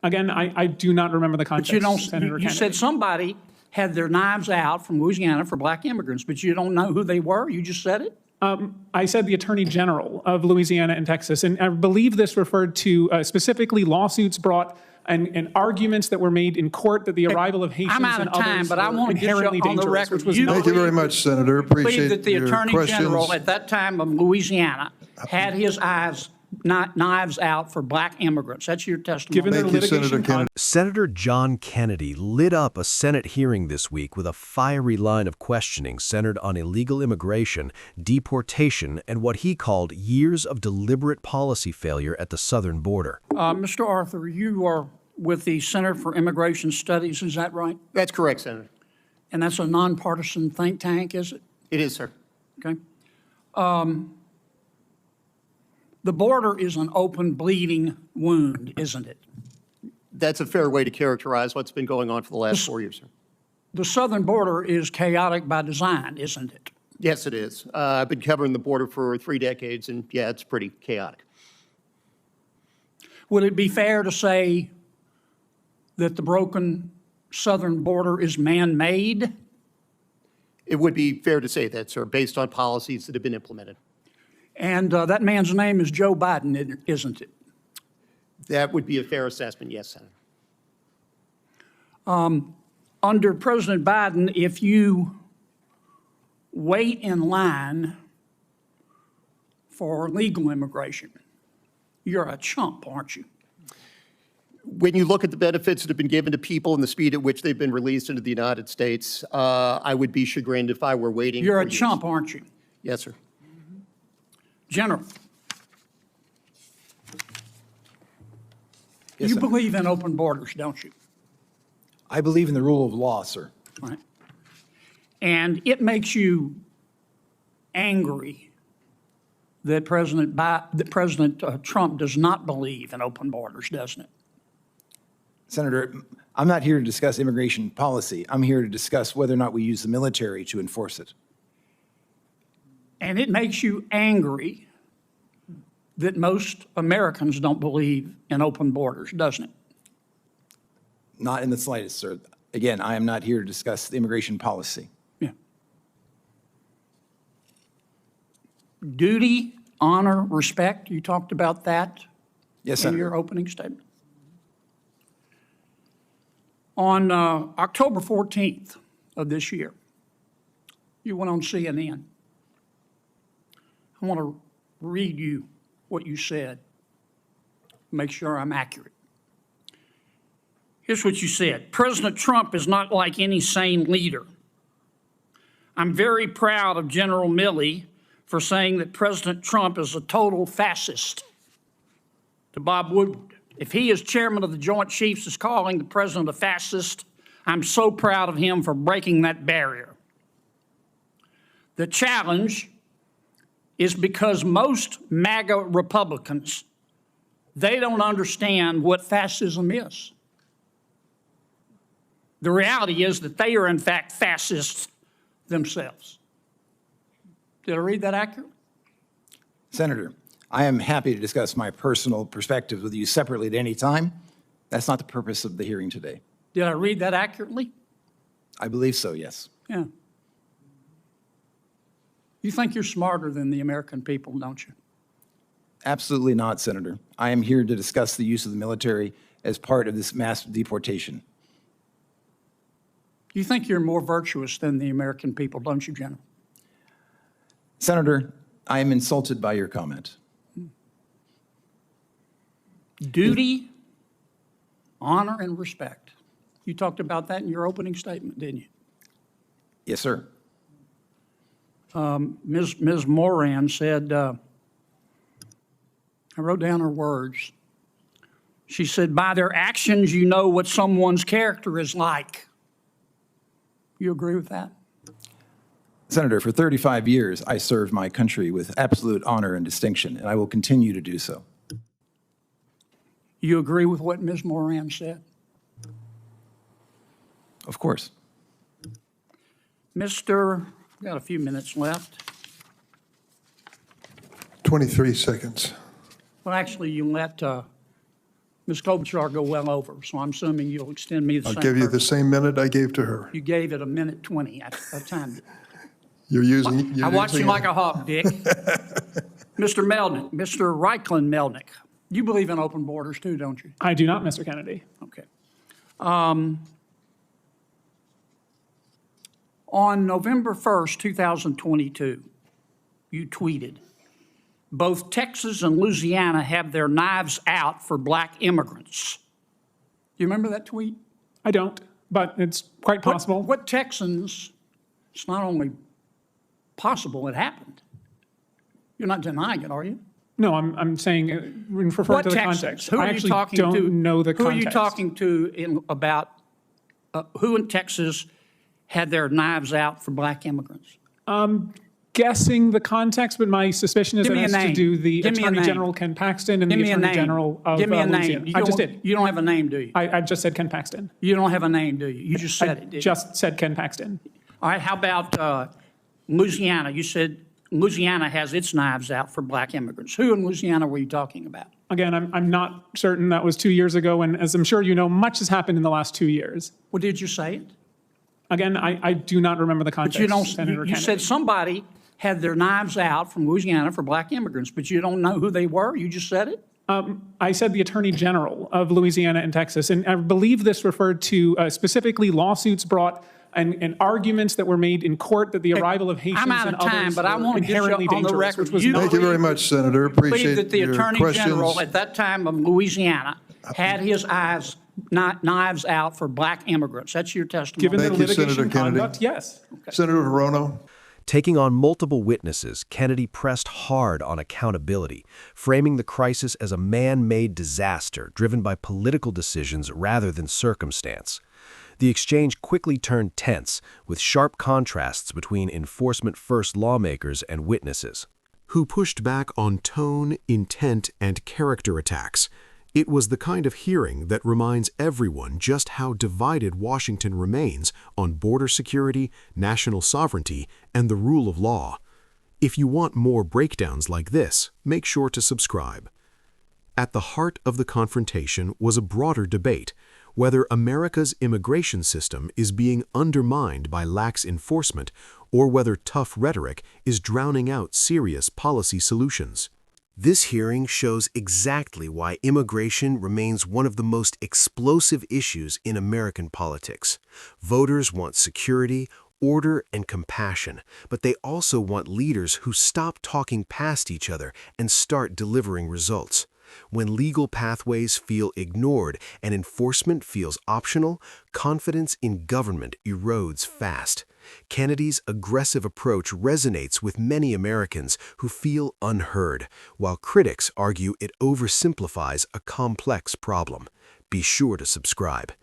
Again, I do not remember the context. But you don't, Senator you said Kennedy. somebody had their knives out from Louisiana for black immigrants, but you don't know who they were? You just said it? I said the Attorney General of Louisiana and Texas, and I believe this referred to specifically lawsuits brought and arguments that were made in court that the arrival of Haitians I'm out and of time, others but I were want to get you inherently on the dangerous, record. which was You not. Thank you very much, Senator. believe Appreciate that the your Attorney questions. General at that time of Louisiana had his knives out for black immigrants. That's your testimony. Given their Thank you, Senator litigation Kennedy. Senator John Kennedy lit up a Senate hearing this week with a fiery line of questioning centered on illegal immigration, deportation, and what he called years of deliberate policy failure at the southern border. Mr. Arthur, you are with the Center for Immigration Studies, is that right? That's correct, Senator. And that's a nonpartisan think tank, is it? It is, sir. Okay. The border is an open, bleeding wound, isn't it? That's a fair way to characterize what's been going on for the last 4 years, sir. The southern border is chaotic by design, isn't it? Yes, it is. I've been covering the border for 3 decades, and yeah, it's pretty chaotic. Would it be fair to say that the broken southern border is man-made? It would be fair to say that, sir, based on policies that have been implemented. And that man's name is Joe Biden, isn't it? That would be a fair assessment, yes, Senator. Under President Biden, if you wait in line for legal immigration, you're a chump, aren't you? When you look at the benefits that have been given to people and the speed at which they've been released into the United States, I would be chagrined if I were waiting. You're a for years. chump, aren't you? Yes, sir. General, Yes, you sir. believe in open borders, don't you? I believe in the rule of law, sir. Right. And it makes you angry that President Trump does not believe in open borders, doesn't it? Senator, I'm not here to discuss immigration policy. I'm here to discuss whether or not we use the military to enforce it. And it makes you angry that most Americans don't believe in open borders, doesn't it? Not in the slightest, sir. Again, I am not here to discuss the immigration policy. Yeah. Duty, honor, respect, you talked about that Yes, in Senator. your opening statement. On October 14th of this year, you went on CNN. I want to read you what you said, make sure I'm accurate. Here's what you said. President Trump is not like any sane leader. I'm very proud of General Milley for saying that President Trump is a total fascist. To Bob Woodward, if he, as chairman of the Joint Chiefs, is calling the president a fascist, I'm so proud of him for breaking that barrier. The challenge is because most MAGA Republicans, they don't understand what fascism is. The reality is that they are, in fact, fascists themselves. Did I read that accurately? Senator, I am happy to discuss my personal perspectives with you separately at any time. That's not the purpose of the hearing today. Did I read that accurately? I believe so, yes. Yeah. You think you're smarter than the American people, don't you? Absolutely not, Senator. I am here to discuss the use of the military as part of this mass deportation. You think you're more virtuous than the American people, don't you, General? Senator, I am insulted by your comment. Duty, honor, and respect. You talked about that in your opening statement, didn't you? Yes, sir. Ms. Moran said, I wrote down her words. She said, by their actions, you know what someone's character is like. You agree with that? Senator, for 35 years, I served my country with absolute honor and distinction, and I will continue to do so. You agree with what Ms. Moran said? Of course. Mr. We've got a few minutes left. 23 seconds. Well, actually, you let Ms. Klobuchar go well over, so I'm assuming you'll extend me the I'll same. give you the courtesy. same minute I gave to her. You gave it a minute 20. I timed it. You're using. I watched you like a hawk, Dick. Mr. Melnick, Mr. Reichlin Melnick, you believe in open borders too, don't you? I do not, Mr. Kennedy. Okay. On November 1st, 2022, you tweeted, both Texas and Louisiana have their knives out for black immigrants. Do you remember that tweet? I don't, but it's quite possible. What Texans, it's not only possible, it happened. You're not denying it, are you? No, I'm saying, referring What to the Texans? context. Who are I you actually talking don't to? know the Who context. are you talking to about who in Texas had their knives out for black immigrants? Guessing the context, but my suspicion is Give it me a has to name. do the Give me a Attorney name. General Ken Paxton and Give the me a Attorney name. General of Give me a Louisiana. name. I just did. You don't have a name, do you? I just said Ken Paxton. You don't have a name, do you? You just said it, did you? Just said Ken Paxton. All right, how about Louisiana? You said Louisiana has its knives out for black immigrants. Who in Louisiana were you talking about? Again, I'm not certain. That was 2 years ago, and as I'm sure you know, much has happened in the last 2 years. Well, did you say it? Again, I do not remember the context. But you don't. Senator You Kennedy. said somebody had their knives out from Louisiana for black immigrants, but you don't know who they were. You just said it. I said the Attorney General of Louisiana and Texas, and I believe this referred to specifically lawsuits brought and arguments that were made in court that the arrival of Haitians I'm out and of time, others but I were want to get you inherently on the dangerous, record. which was You not. Thank you very much, Senator. Appreciate Believe that the your Attorney questions. General at that time of Louisiana had his knives out for black immigrants. That's your testimony. Given their Thank you, litigation Senator Kennedy. conduct, yes. Senator Hirono. Taking on multiple witnesses, Kennedy pressed hard on accountability, framing the crisis as a man-made disaster driven by political decisions rather than circumstance. The exchange quickly turned tense, with sharp contrasts between enforcement-first lawmakers and witnesses, who pushed back on tone, intent, and character attacks. It was the kind of hearing that reminds everyone just how divided Washington remains on border security, national sovereignty, and the rule of law. If you want more breakdowns like this, make sure to subscribe. At the heart of the confrontation was a broader debate, whether America's immigration system is being undermined by lax enforcement or whether tough rhetoric is drowning out serious policy solutions. This hearing shows exactly why immigration remains one of the most explosive issues in American politics. Voters want security, order, and compassion, but they also want leaders who stop talking past each other and start delivering results. When legal pathways feel ignored and enforcement feels optional, confidence in government erodes fast. Kennedy's aggressive approach resonates with many Americans who feel unheard, while critics argue it oversimplifies a complex problem. Be sure to subscribe.